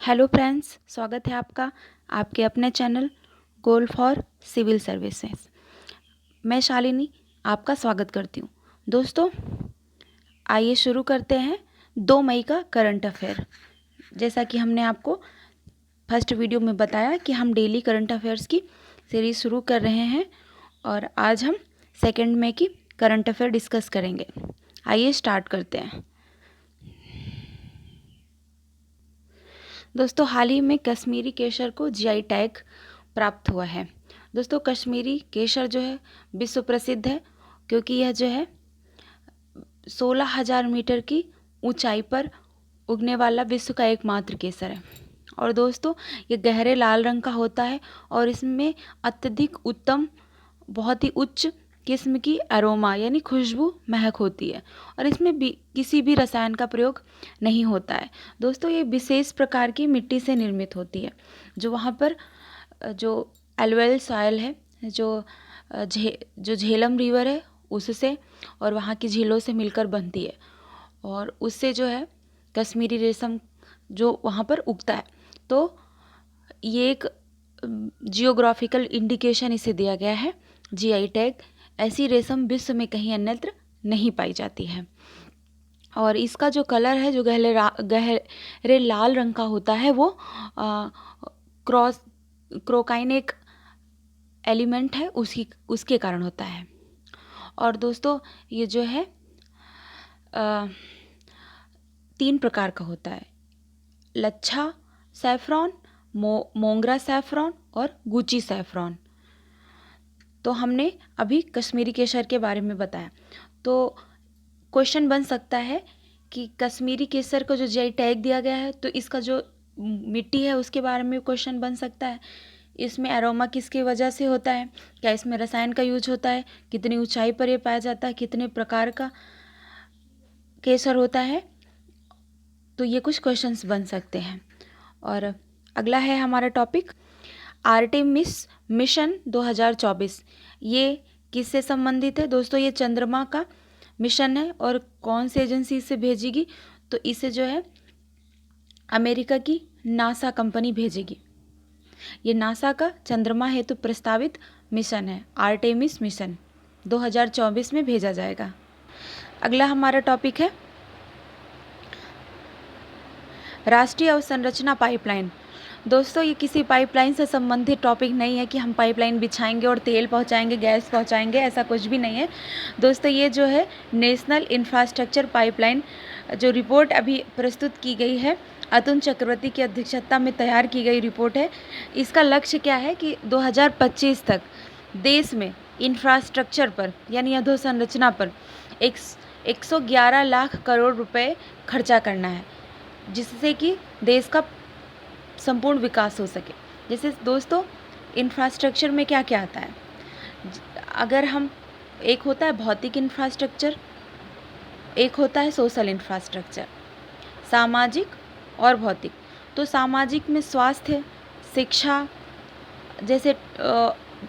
Hello friends, स्वागत है आपका आपके अपने channel goal for civil services. मैं शालिनी आपका स्वागत करती हूँ। दोस्तों, आइए शुरू करते हैं 2 मई का करंट अफेयर। जैसा कि हमने आपको फर्स्ट वीडियो में बताया कि हम डेली करंट अफेयर्स की सीरीज शुरू कर रहे हैं और आज हम 2 मई की करंट अफेयर डिस्कस करेंगे। आइए स्टार्ट करते हैं। दोस्तों, हाल ही में कश्मीरी केसर को जीआई टैग प्राप्त हुआ है। दोस्तों, कश्मीरी केसर जो है विश्व प्रसिद्ध है क्योंकि यह जो है 16,000 मीटर की ऊंचाई पर उगने वाला विश्व का एकमात्र केसर है। और दोस्तों, ये गहरे लाल रंग का होता है और इसमें अत्यधिक उत्तम, बहुत ही उच्च किस्म की अरोमा यानी खुशबू, महक होती है और इसमें भी किसी भी रसायन का प्रयोग नहीं होता है। दोस्तों, ये विशेष प्रकार की मिट्टी से निर्मित होती है जो वहाँ पर जो एलुवियल सॉइल है, जो झेलम रिवर है उससे और वहाँ की झीलों से मिलकर बनती है और उससे जो है कश्मीरी रेशम जो वहाँ पर उगता है। तो ये एक जियोग्राफिकल इंडिकेशन इसे दिया गया है, जीआई टैग। ऐसी रेशम विश्व में कहीं अन्यत्र नहीं पाई जाती है और इसका जो कलर है जो गहरे लाल रंग का होता है वो क्रोकाइन एक एलिमेंट है उसके कारण होता है। और दोस्तों, ये जो है 3 प्रकार का होता है: लच्छा सैफरॉन, मोंगरा सैफरॉन और गुची सैफरॉन। तो हमने अभी कश्मीरी केसर के बारे में बताया। तो क्वेश्चन बन सकता है कि कश्मीरी केसर को जो जीआई टैग दिया गया है तो इसका जो मिट्टी है उसके बारे में क्वेश्चन बन सकता है। इसमें एरोमा किसकी वजह से होता है, क्या इसमें रसायन का यूज होता है, कितनी ऊंचाई पर ये पाया जाता है, कितने प्रकार का केसर होता है। तो ये कुछ क्वेश्चंस बन सकते हैं। और अगला है हमारा टॉपिक आर्टेमिस मिशन 2024। ये किससे संबंधित है? दोस्तों, ये चंद्रमा का मिशन है और कौन सी एजेंसी इसे भेजेगी? तो इसे जो है अमेरिका की नासा कंपनी भेजेगी। ये नासा का चंद्रमा हेतु प्रस्तावित मिशन है। आर्टेमिस मिशन 2024 में भेजा जाएगा। अगला हमारा टॉपिक है राष्ट्रीय अवसंरचना पाइपलाइन। दोस्तों, ये किसी पाइपलाइन से संबंधित टॉपिक नहीं है कि हम पाइपलाइन बिछाएंगे और तेल पहुंचाएंगे, गैस पहुंचाएंगे, ऐसा कुछ भी नहीं है। दोस्तों, ये जो है नेशनल इंफ्रास्ट्रक्चर पाइपलाइन जो रिपोर्ट अभी प्रस्तुत की गई है, अतुल चक्रवर्ती की अध्यक्षता में तैयार की गई रिपोर्ट है। इसका लक्ष्य क्या है कि 2025 तक देश में इंफ्रास्ट्रक्चर पर यानी अधोसंरचना पर 111 लाख करोड़ रुपए खर्चा करना है, जिससे कि देश का संपूर्ण विकास हो सके। जैसे दोस्तों, इंफ्रास्ट्रक्चर में क्या क्या आता है? अगर हम एक होता है भौतिक इंफ्रास्ट्रक्चर, एक होता है सोशल इंफ्रास्ट्रक्चर, सामाजिक और भौतिक। तो सामाजिक में स्वास्थ्य, शिक्षा जैसे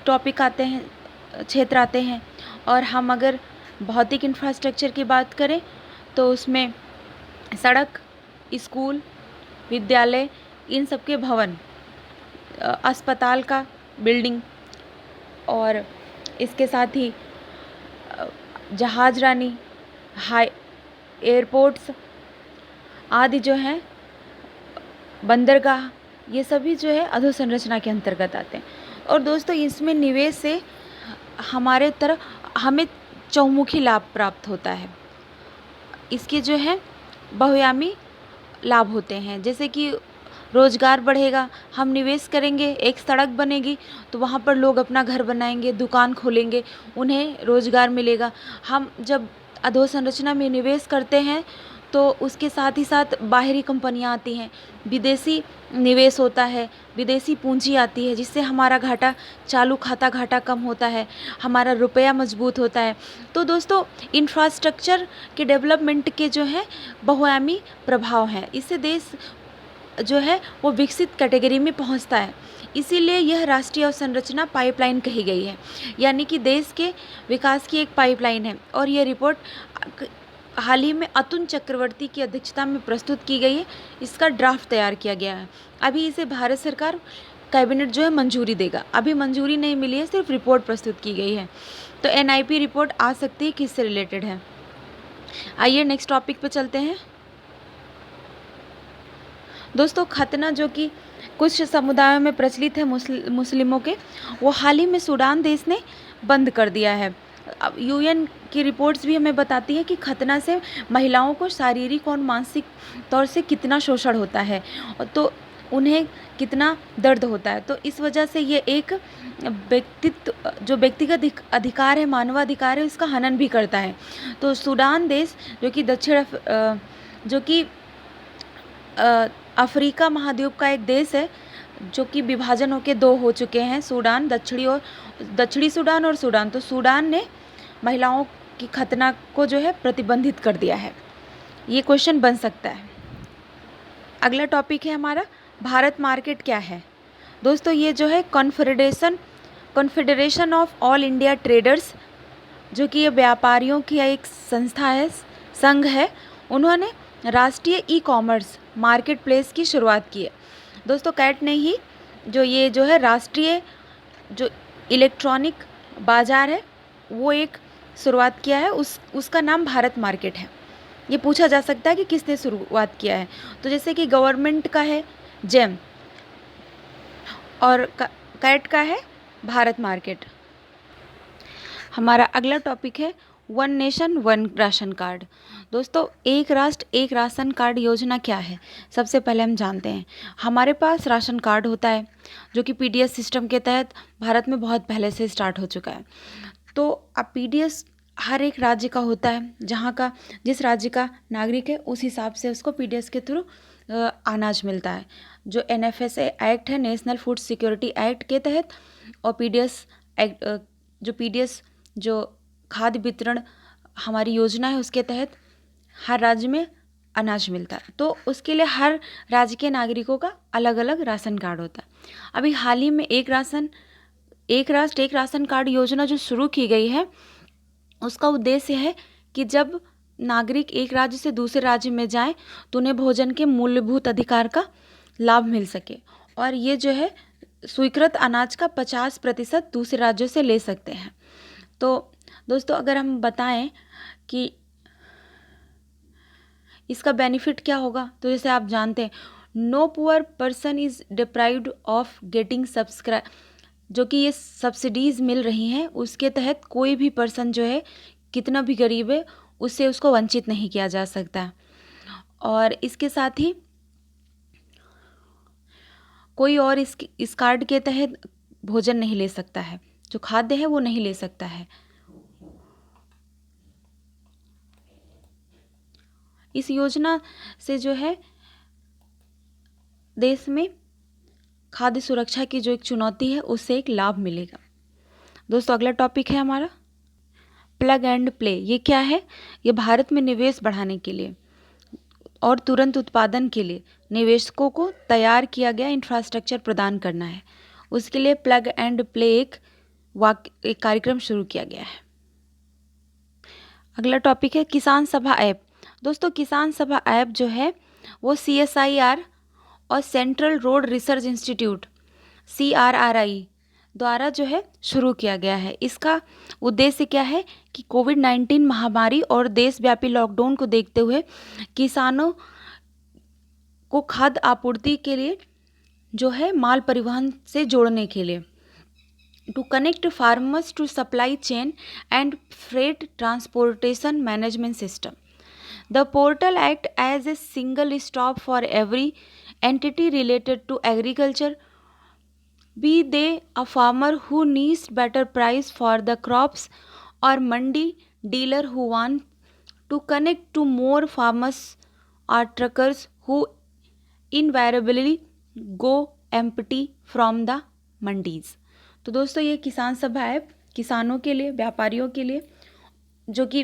टॉपिक आते हैं, क्षेत्र आते हैं। और हम अगर भौतिक इंफ्रास्ट्रक्चर की बात करें तो उसमें सड़क, स्कूल, विद्यालय, इन सब के भवन, अस्पताल का बिल्डिंग और इसके साथ ही जहाजरानी, हाई एयरपोर्ट्स आदि जो हैं, बंदरगाह, ये सभी जो है अधोसंरचना के अंतर्गत आते हैं। और दोस्तों, इसमें निवेश से हमें चहुमुखी लाभ प्राप्त होता है। इसके जो है बहुआयामी लाभ होते हैं, जैसे कि रोजगार बढ़ेगा। हम निवेश करेंगे, एक सड़क बनेगी तो वहाँ पर लोग अपना घर बनाएंगे, दुकान खोलेंगे, उन्हें रोजगार मिलेगा। हम जब अधोसंरचना में निवेश करते हैं तो उसके साथ ही साथ बाहरी कंपनियां आती हैं, विदेशी निवेश होता है, विदेशी पूंजी आती है, जिससे हमारा घाटा, चालू खाता घाटा कम होता है, हमारा रुपया मजबूत होता है। तो दोस्तों, इंफ्रास्ट्रक्चर के डेवलपमेंट के जो है बहुआयामी प्रभाव हैं। इससे देश जो है वो विकसित कैटेगरी में पहुंचता है। इसीलिए यह राष्ट्रीय अवसंरचना पाइपलाइन कही गई है, यानी कि देश के विकास की एक पाइपलाइन है। और यह रिपोर्ट हाल ही में अतुल चक्रवर्ती की अध्यक्षता में प्रस्तुत की गई है। इसका ड्राफ्ट तैयार किया गया है। अभी इसे भारत सरकार कैबिनेट जो है मंजूरी देगा। अभी मंजूरी नहीं मिली है, सिर्फ रिपोर्ट प्रस्तुत की गई है। तो NIP रिपोर्ट आ सकती है, किससे रिलेटेड है। आइए नेक्स्ट टॉपिक पे चलते हैं। दोस्तों खतना जो कि कुछ समुदायों में प्रचलित है मुस्लिमों के, वो हाल ही में सूडान देश ने बंद कर दिया है। अब UN की रिपोर्ट्स भी हमें बताती हैं कि खतना से महिलाओं को शारीरिक और मानसिक तौर से कितना शोषण होता है, तो उन्हें कितना दर्द होता है। तो इस वजह से ये एक जो व्यक्तिगत अधिकार है, मानवाधिकार है, उसका हनन भी करता है। तो सूडान देश जो कि अफ्रीका महाद्वीप का एक देश है, जो कि विभाजन होकर दो हो चुके हैं, सूडान दक्षिणी सूडान और सूडान। तो सूडान ने महिलाओं की खतना को जो है प्रतिबंधित कर दिया है। ये क्वेश्चन बन सकता है। अगला टॉपिक है हमारा, भारत मार्केट क्या है। दोस्तों ये जो है confederation of all India traders, जो कि ये व्यापारियों की एक संस्था है, संघ है, उन्होंने राष्ट्रीय ई-कॉमर्स मार्केट प्लेस की शुरुआत की है। दोस्तों कैट ने ही ये जो है राष्ट्रीय जो इलेक्ट्रॉनिक बाज़ार है वो एक शुरुआत किया है, उसका नाम भारत मार्केट है। ये पूछा जा सकता है कि किसने शुरुआत किया है। तो जैसे कि गवर्नमेंट का है जेम और कैट का है भारत मार्केट। हमारा अगला टॉपिक है one nation one ration card. दोस्तों एक राष्ट्र एक राशन कार्ड योजना क्या है, सबसे पहले हम जानते हैं। हमारे पास राशन कार्ड होता है जो कि PDS सिस्टम के तहत भारत में बहुत पहले से स्टार्ट हो चुका है। तो अब PDS हर एक राज्य का होता है, जहाँ का जिस राज्य का नागरिक है उस हिसाब से उसको PDS के थ्रू अनाज मिलता है। जो NFSA एक्ट है, नेशनल फूड सिक्योरिटी एक्ट के तहत, और PDS एक्ट जो खाद्य वितरण हमारी योजना है उसके तहत हर राज्य में अनाज मिलता है। तो उसके लिए हर राज्य के नागरिकों का अलग अलग राशन कार्ड होता है। अभी हाल ही में एक राष्ट्र एक राशन कार्ड योजना जो शुरू की गई है, उसका उद्देश्य है कि जब नागरिक एक राज्य से दूसरे राज्य में जाएं तो उन्हें भोजन के मूलभूत अधिकार का लाभ मिल सके, और ये जो है स्वीकृत अनाज का 50% दूसरे राज्यों से ले सकते हैं। तो दोस्तों अगर हम बताएं कि इसका बेनिफिट क्या होगा, तो जैसे आप जानते हैं no poor person is deprived of getting जो कि ये सब्सिडीज़ मिल रही हैं, उसके तहत कोई भी पर्सन जो है कितना भी गरीब है उससे उसको वंचित नहीं किया जा सकता। और इसके साथ ही कोई और इस कार्ड के तहत भोजन नहीं ले सकता है, जो खाद्य है वो नहीं ले सकता है। इस योजना से जो है देश में खाद्य सुरक्षा की जो एक चुनौती है उससे एक लाभ मिलेगा। दोस्तों अगला टॉपिक है हमारा प्लग एंड प्ले। ये क्या है? ये भारत में निवेश बढ़ाने के लिए और तुरंत उत्पादन के लिए निवेशकों को तैयार किया गया इंफ्रास्ट्रक्चर प्रदान करना है। उसके लिए प्लग एंड प्ले एक कार्यक्रम शुरू किया गया है। अगला टॉपिक है किसान सभा ऐप। दोस्तों किसान सभा ऐप जो है वो CSIR और central road research institute CRRI द्वारा जो है शुरू किया गया है। इसका उद्देश्य क्या है कि कोविड-19 महामारी और देशव्यापी लॉकडाउन को देखते हुए किसानों को खाद्य आपूर्ति के लिए जो है माल परिवहन से जोड़ने के लिए to connect farmers to supply chain and freight transportation management system. The portal acts as a single stop for every entity related to agriculture, be they a farmer who needs better price for the crops or mandi dealer who want to connect to more farmers or truckers who invariably go empty from the mandis. तो दोस्तों ये किसान सभा app किसानों के लिए, व्यापारियों के लिए जो कि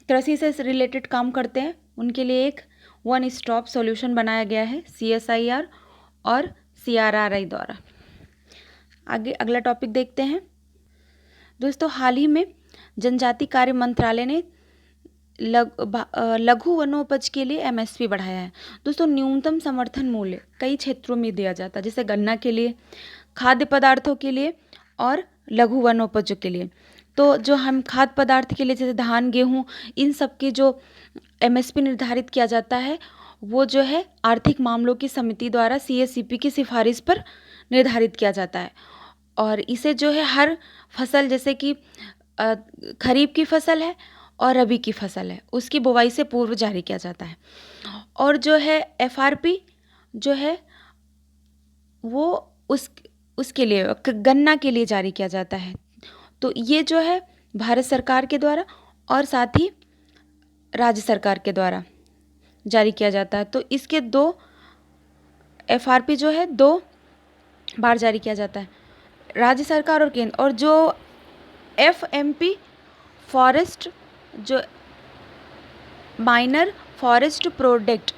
कृषि से रिलेटेड काम करते हैं उनके लिए एक वन स्टॉप सॉल्यूशन बनाया गया है CSIR और CRRI द्वारा। आगे अगला टॉपिक देखते हैं। दोस्तों हाल ही में जनजाति कार्य मंत्रालय ने लघु वनोपज के लिए एमएसपी बढ़ाया है। दोस्तों न्यूनतम समर्थन मूल्य कई क्षेत्रों में दिया जाता है, जैसे गन्ना के लिए, खाद्य पदार्थों के लिए और लघु वनोपजों के लिए। तो जो हम खाद्य पदार्थ के लिए जैसे धान, गेहूँ, इन सब की जो एमएसपी निर्धारित किया जाता है वो जो है आर्थिक मामलों की समिति द्वारा सीएससीपी की सिफारिश पर निर्धारित किया जाता है। और इसे जो है हर फसल, जैसे कि खरीफ की फसल है और रबी की फसल है, उसकी बुवाई से पूर्व जारी किया जाता है। और जो है एफआरपी जो है वो उसके लिए गन्ना के लिए जारी किया जाता है। तो ये जो है भारत सरकार के द्वारा और साथ ही राज्य सरकार के द्वारा जारी किया जाता है। तो इसके दो एफआरपी जो है 2 बार जारी किया जाता है, राज्य सरकार और केंद्र। और जो एफएमपी फॉरेस्ट, जो माइनर फॉरेस्ट प्रोडक्ट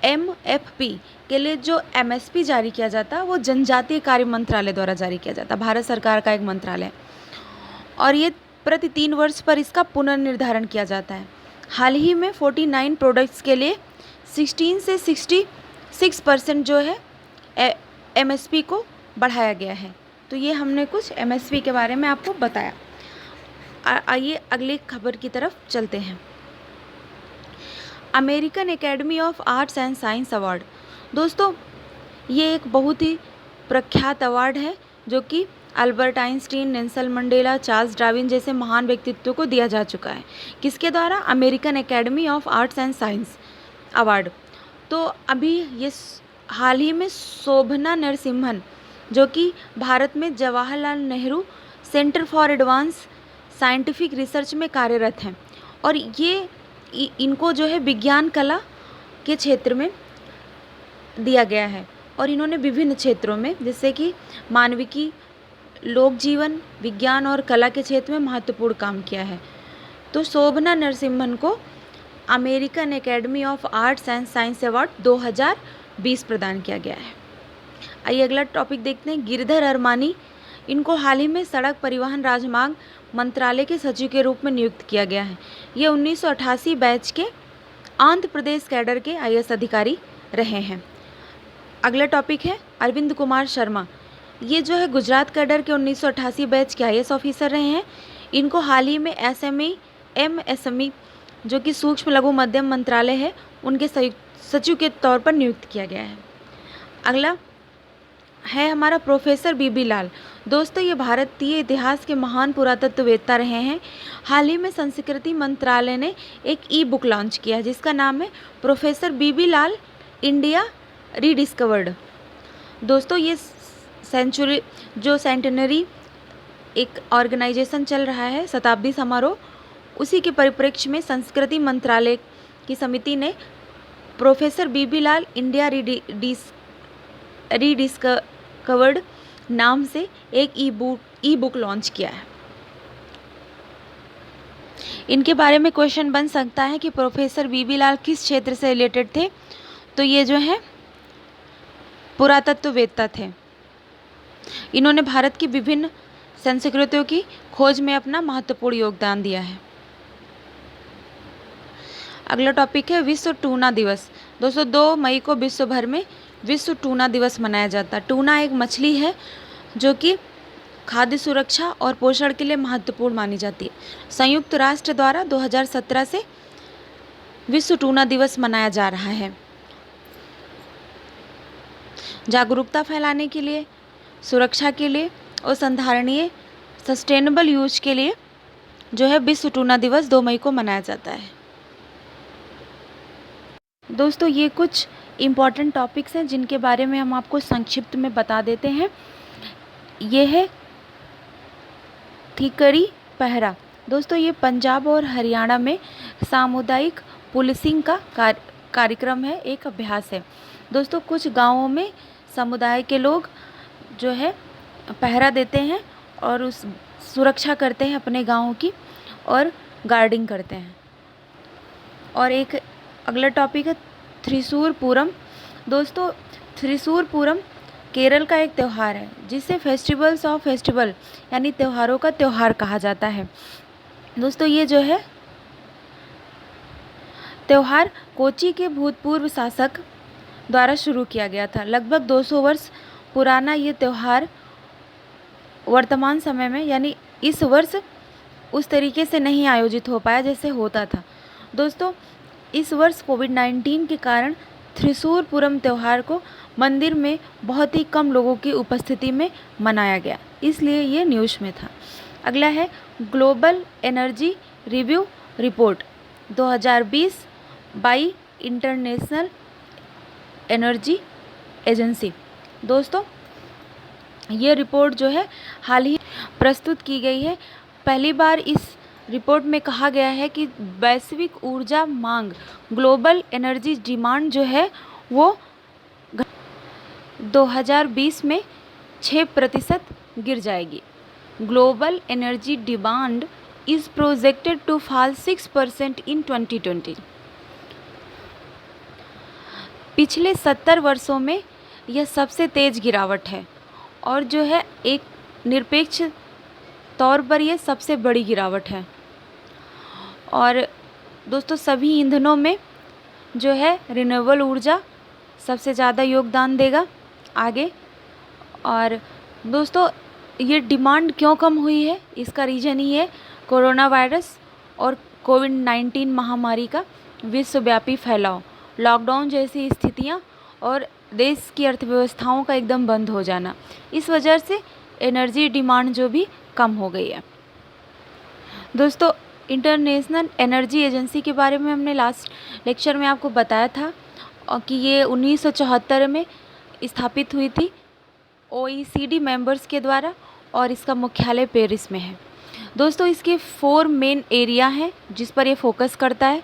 एमएफपी के लिए जो एमएसपी जारी किया जाता है वो जनजातीय कार्य मंत्रालय द्वारा जारी किया जाता है, भारत सरकार का एक मंत्रालय। और ये प्रति 3 वर्ष पर इसका पुनर्निर्धारण किया जाता है। हाल ही में 49 प्रोडक्ट्स के लिए 16 से 66% जो है एमएसपी को बढ़ाया गया है। तो ये हमने कुछ एमएसपी के बारे में आपको बताया। आइए अगली खबर की तरफ चलते हैं। American academy of arts and science award. दोस्तों ये एक बहुत ही प्रख्यात अवार्ड है जो कि Albert Einstein, Nelson Mandela, Charles Darwin जैसे महान व्यक्तित्वों को दिया जा चुका है। किसके द्वारा? American academy of arts and science award. तो अभी ये हाल ही में शोभना नरसिम्हन, जो कि भारत में Jawaharlal Nehru centre for advance scientific research में कार्यरत हैं, और ये इनको जो है विज्ञान कला के क्षेत्र में दिया गया है। और इन्होंने विभिन्न क्षेत्रों में, जैसे कि मानविकी, लोक जीवन, विज्ञान और कला के क्षेत्र में महत्वपूर्ण काम किया है। तो शोभना नरसिम्हन को American academy of arts and science award 2020 प्रदान किया गया है। आइए अगला टॉपिक देखते हैं। गिरधर अरमानी, इनको हाल ही में सड़क परिवहन राजमार्ग मंत्रालय के सचिव के रूप में नियुक्त किया गया है। ये 1988 बैच के आंध्र प्रदेश कैडर के आईएएस अधिकारी रहे हैं। अगला टॉपिक है अरविंद कुमार शर्मा, ये जो है गुजरात कैडर के 1988 बैच के आईएएस ऑफिसर रहे हैं। इनको हाल ही में एमएसएमई जो कि सूक्ष्म लघु मध्यम मंत्रालय है, उनके सचिव के तौर पर नियुक्त किया गया है। अगला है हमारा प्रोफेसर बीबी लाल। दोस्तों ये भारतीय इतिहास के महान पुरातत्ववेत्ता रहे हैं। हाल ही में संस्कृति मंत्रालय ने एक ई बुक लॉन्च किया है जिसका नाम है प्रोफेसर बीबी लाल इंडिया रीडिस्कवर्ड। दोस्तों ये सेंटेनरी एक ऑर्गेनाइजेशन चल रहा है, शताब्दी समारोह, उसी के परिप्रेक्ष्य में संस्कृति मंत्रालय की समिति ने प्रोफेसर बीबी लाल इंडिया रीडिस्कवर्ड नाम से एक ई बुक लॉन्च किया है। इनके बारे में क्वेश्चन बन सकता है कि प्रोफेसर बीबी लाल किस क्षेत्र से रिलेटेड थे। तो ये जो है पुरातत्ववेत्ता थे। इन्होंने भारत की विभिन्न संस्कृतियों की खोज में अपना महत्वपूर्ण योगदान दिया है। अगला टॉपिक है विश्व टूना दिवस। दोस्तों 2 मई को विश्व भर में विश्व टूना दिवस मनाया जाता है। टूना एक मछली है जो कि खाद्य सुरक्षा और पोषण के लिए महत्वपूर्ण मानी जाती है। संयुक्त राष्ट्र द्वारा 2017 से विश्व टूना दिवस मनाया जा रहा है। जागरूकता फैलाने के लिए, सुरक्षा के लिए और संधारणीय सस्टेनेबल यूज के लिए जो है विश्व टूना दिवस 2 मई को मनाया जाता है। दोस्तों ये कुछ इम्पॉर्टेंट टॉपिक्स हैं जिनके बारे में हम आपको संक्षिप्त में बता देते हैं। ये है ठिकरी पहरा। दोस्तों ये पंजाब और हरियाणा में सामुदायिक पुलिसिंग का कार्यक्रम है, एक अभ्यास है। दोस्तों कुछ गांवों में समुदाय के लोग जो है पहरा देते हैं और उस सुरक्षा करते हैं अपने गाँव की और गार्डिंग करते हैं। और एक अगला टॉपिक है थ्रिसूर पूरम। दोस्तों थ्रिसूर पूरम केरल का एक त्यौहार है जिसे फेस्टिवल्स ऑफ फेस्टिवल यानी त्योहारों का त्यौहार कहा जाता है। दोस्तों ये जो है त्यौहार कोची के भूतपूर्व शासक द्वारा शुरू किया गया था। लगभग 200 वर्ष पुराना ये त्यौहार वर्तमान समय में यानी इस वर्ष उस तरीके से नहीं आयोजित हो पाया जैसे होता था। दोस्तों, इस वर्ष कोविड-19 के कारण त्रिशूर पूरम त्यौहार को मंदिर में बहुत ही कम लोगों की उपस्थिति में मनाया गया, इसलिए ये न्यूज़ में था। अगला है global energy review report 2020 by international energy agency. दोस्तों, ये रिपोर्ट जो है हाल ही प्रस्तुत की गई है। पहली बार इस रिपोर्ट में कहा गया है कि वैश्विक ऊर्जा मांग ग्लोबल एनर्जी डिमांड जो है वो 2020 में 6% गिर जाएगी। Global energy demand is projected to fall 6% in 2020। पिछले 70 वर्षों में यह सबसे तेज़ गिरावट है और जो है एक निरपेक्ष तौर पर यह सबसे बड़ी गिरावट है। और दोस्तों, सभी ईंधनों में जो है रिन्यूएबल ऊर्जा सबसे ज़्यादा योगदान देगा आगे। और दोस्तों, ये डिमांड क्यों कम हुई है, इसका रीज़न ही है कोरोना वायरस और कोविड-19 महामारी का विश्वव्यापी फैलाव, लॉकडाउन जैसी स्थितियाँ और देश की अर्थव्यवस्थाओं का एकदम बंद हो जाना। इस वजह से एनर्जी डिमांड जो भी कम हो गई है। दोस्तों, इंटरनेशनल एनर्जी एजेंसी के बारे में हमने लास्ट लेक्चर में आपको बताया था कि ये 1974 में स्थापित हुई थी OECD मेंबर्स के द्वारा और इसका मुख्यालय पेरिस में है। दोस्तों, इसके 4 मेन एरिया हैं जिस पर ये फोकस करता है।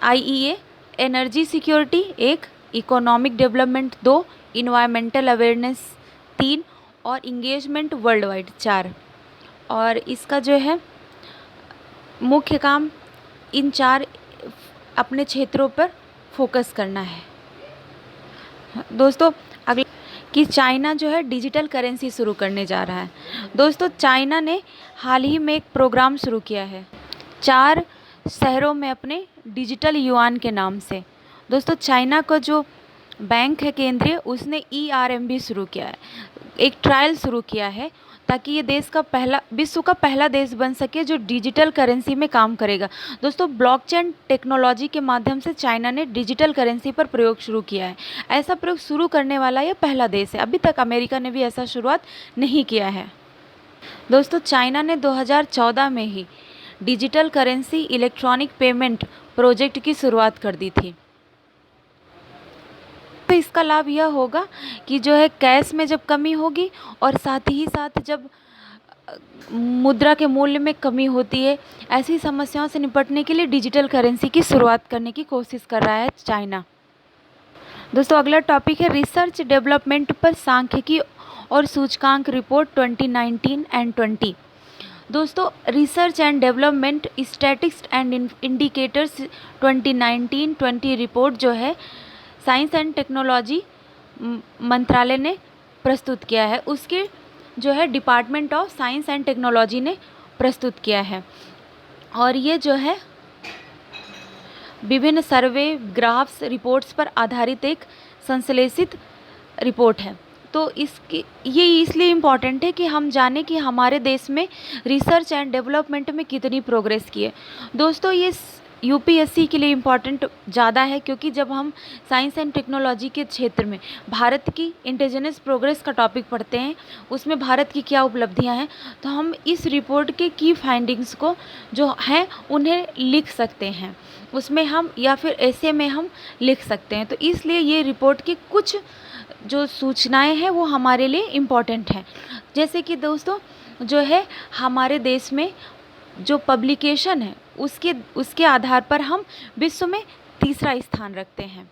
IEA energy security 1, economic development 2, environmental awareness 3 और इंगेजमेंट वर्ल्ड वाइड 4। और इसका जो है मुख्य काम इन 4 अपने क्षेत्रों पर फोकस करना है। दोस्तों, अगला कि चाइना जो है डिजिटल करेंसी शुरू करने जा रहा है। दोस्तों, चाइना ने हाल ही में एक प्रोग्राम शुरू किया है 4 शहरों में अपने डिजिटल युआन के नाम से। दोस्तों, चाइना का जो बैंक है केंद्रीय, उसने ERMB शुरू किया है, एक ट्रायल शुरू किया है ताकि ये विश्व का पहला देश बन सके जो डिजिटल करेंसी में काम करेगा। दोस्तों, ब्लॉकचेन टेक्नोलॉजी के माध्यम से चाइना ने डिजिटल करेंसी पर प्रयोग शुरू किया है। ऐसा प्रयोग शुरू करने वाला ये पहला देश है। अभी तक अमेरिका ने भी ऐसा शुरुआत नहीं किया है। दोस्तों, चाइना ने 2014 में ही digital currency electronic payment project की शुरुआत कर दी थी। तो इसका लाभ यह होगा कि जो है कैश में जब कमी होगी और साथ ही साथ जब मुद्रा के मूल्य में कमी होती है, ऐसी समस्याओं से निपटने के लिए डिजिटल करेंसी की शुरुआत करने की कोशिश कर रहा है चाइना। दोस्तों, अगला टॉपिक है रिसर्च डेवलपमेंट पर सांख्यिकी और सूचकांक रिपोर्ट 2019 एंड 20। दोस्तों, research and development statistics and indicators 2019-20 report जो है साइंस एंड टेक्नोलॉजी मंत्रालय ने प्रस्तुत किया है, उसके जो है department of science and technology ने प्रस्तुत किया है। और ये जो है विभिन्न सर्वे, ग्राफ्स, रिपोर्ट्स पर आधारित एक संश्लेषित रिपोर्ट है। तो ये इसलिए इम्पॉर्टेंट है कि हम जानें कि हमारे देश में रिसर्च एंड डेवलपमेंट में कितनी प्रोग्रेस की है। दोस्तों, ये UPSC के लिए इम्पॉर्टेंट ज़्यादा है क्योंकि जब हम साइंस एंड टेक्नोलॉजी के क्षेत्र में भारत की इंडिजिनस प्रोग्रेस का टॉपिक पढ़ते हैं, उसमें भारत की क्या उपलब्धियां हैं, तो हम इस रिपोर्ट के की फाइंडिंग्स को जो हैं उन्हें लिख सकते हैं, उसमें हम या फिर ऐसे में हम लिख सकते हैं। तो इसलिए ये रिपोर्ट की कुछ जो सूचनाएं हैं वो हमारे लिए इम्पॉर्टेंट हैं। जैसे कि दोस्तों, जो है हमारे देश में जो पब्लिकेशन है उसके आधार पर हम विश्व में तीसरा स्थान रखते हैं।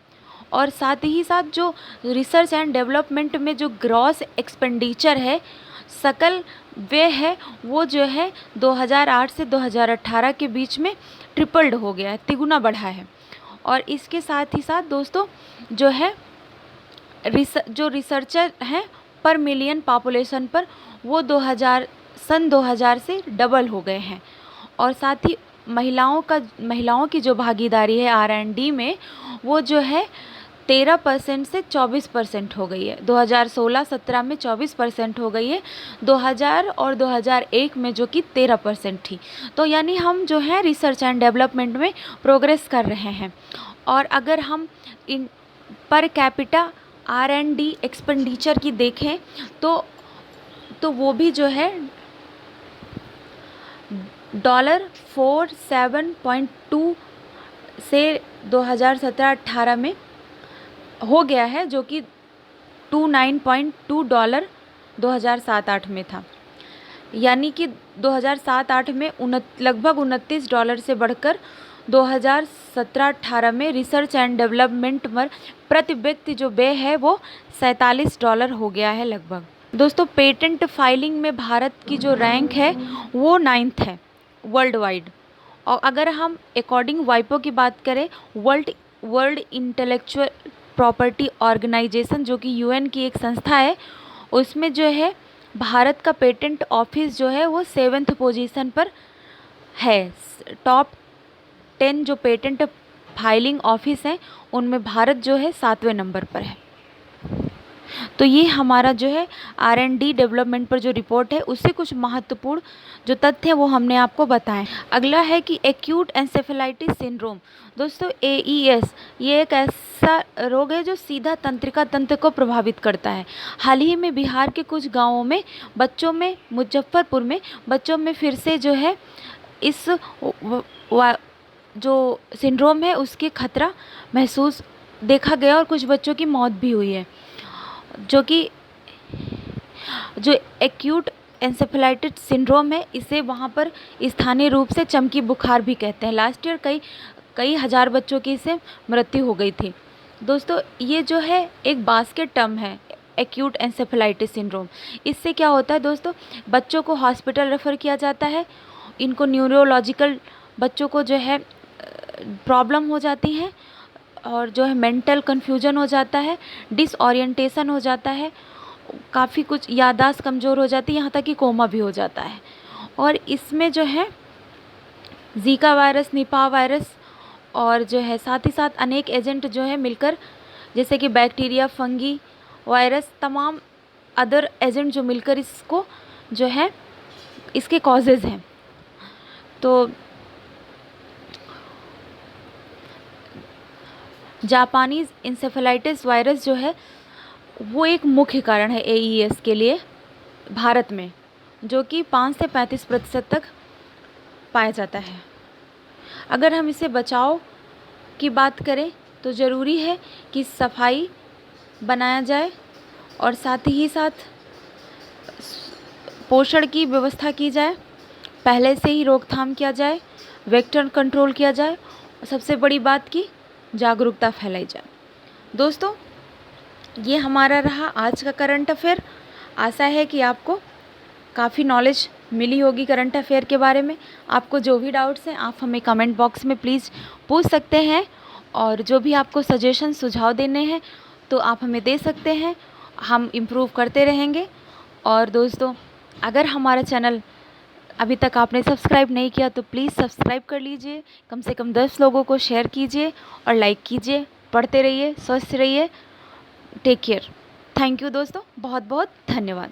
और साथ ही साथ जो रिसर्च एंड डेवलपमेंट में जो ग्रॉस एक्सपेंडिचर है, सकल व्यय है, वो जो है 2008 से 2018 के बीच में ट्रिपल्ड हो गया है, तिगुना बढ़ा है। और इसके साथ ही साथ दोस्तों जो है जो रिसर्चर हैं पर मिलियन पॉपुलेशन पर वो सन 2000 से डबल हो गए हैं। और साथ ही महिलाओं की जो भागीदारी है R&D में, वो जो है 13% से 24% हो गई है। 2016-17 में 24% हो गई है, 2000 और 2001 में जो कि 13% थी। तो यानी हम जो है रिसर्च एंड डेवलपमेंट में प्रोग्रेस कर रहे हैं। और अगर हम इन पर कैपिटा R&D एक्सपेंडिचर की देखें तो वो भी जो है $407.2 से 2017-18 में हो गया है, जो कि $29.2 2007-8 में था। यानी कि 2007-8 में लगभग $29 से बढ़कर 2017-18 में रिसर्च एंड डेवलपमेंट पर प्रति व्यक्ति जो व्यय है वो $47 हो गया है लगभग। दोस्तों, पेटेंट फाइलिंग में भारत की जो रैंक है वो 9th है वर्ल्ड वाइड। और अगर हम अकॉर्डिंग वाइपो की बात करें, वर्ल्ड इंटेलेक्चुअल प्रॉपर्टी ऑर्गेनाइजेशन, जो कि UN की एक संस्था है, उसमें जो है भारत का पेटेंट ऑफिस जो है वो 7th पोजीशन पर है। टॉप 10 जो पेटेंट फाइलिंग ऑफिस हैं उनमें भारत जो है 7वें नंबर पर है। तो ये हमारा जो है R&D डेवलपमेंट पर जो रिपोर्ट है उससे कुछ महत्वपूर्ण जो तथ्य हैं वो हमने आपको बताएं। अगला है कि एक्यूट एन्सेफेलाइटिस सिंड्रोम। दोस्तों, AES ये एक ऐसा रोग है जो सीधा तंत्रिका तंत्र को प्रभावित करता है। हाल ही में बिहार के कुछ गाँवों में मुजफ्फरपुर में बच्चों में फिर से जो है इस जो सिंड्रोम है उसके खतरा महसूस देखा गया और कुछ बच्चों की मौत भी हुई है। जो एक्यूट एन्सेफेलाइटिस सिंड्रोम है, इसे वहाँ पर स्थानीय रूप से चमकी बुखार भी कहते हैं। लास्ट ईयर कई हज़ार बच्चों की इससे मृत्यु हो गई थी। दोस्तों, ये जो है एक बास्केट टर्म है एक्यूट एन्सेफेलाइटिस सिंड्रोम। इससे क्या होता है दोस्तों, बच्चों को हॉस्पिटल रेफ़र किया जाता है, इनको न्यूरोलॉजिकल बच्चों को जो है प्रॉब्लम हो जाती है और जो है मेंटल कन्फ्यूजन हो जाता है, डिसओरिएंटेशन हो जाता है, काफ़ी कुछ याददाश्त कमज़ोर हो जाती है, यहाँ तक कि कोमा भी हो जाता है। और इसमें जो है जीका वायरस, निपाह वायरस और जो है साथ ही साथ अनेक एजेंट जो है मिलकर, जैसे कि बैक्टीरिया, फंगी, वायरस, तमाम अदर एजेंट जो मिलकर इसको जो है इसके कॉजेज़ हैं। तो जापानीज़ इंसेफेलाइटिस वायरस जो है वो एक मुख्य कारण है AES के लिए भारत में, जो कि 5 से 35% तक पाया जाता है। अगर हम इसे बचाव की बात करें तो ज़रूरी है कि सफाई बनाया जाए और साथ ही साथ पोषण की व्यवस्था की जाए, पहले से ही रोकथाम किया जाए, वेक्टर कंट्रोल किया जाए और सबसे बड़ी बात की जागरूकता फैलाई जाए। दोस्तों, ये हमारा रहा आज का करंट अफेयर। आशा है कि आपको काफ़ी नॉलेज मिली होगी करंट अफेयर के बारे में। आपको जो भी डाउट्स हैं आप हमें कमेंट बॉक्स में प्लीज़ पूछ सकते हैं, और जो भी आपको सजेशन सुझाव देने हैं तो आप हमें दे सकते हैं, हम इम्प्रूव करते रहेंगे। और दोस्तों, अगर हमारा चैनल अभी तक आपने सब्सक्राइब नहीं किया तो प्लीज़ सब्सक्राइब कर लीजिए, कम से कम 10 लोगों को शेयर कीजिए और लाइक कीजिए। पढ़ते रहिए, स्वस्थ रहिए, टेक केयर। थैंक यू दोस्तों, बहुत बहुत धन्यवाद।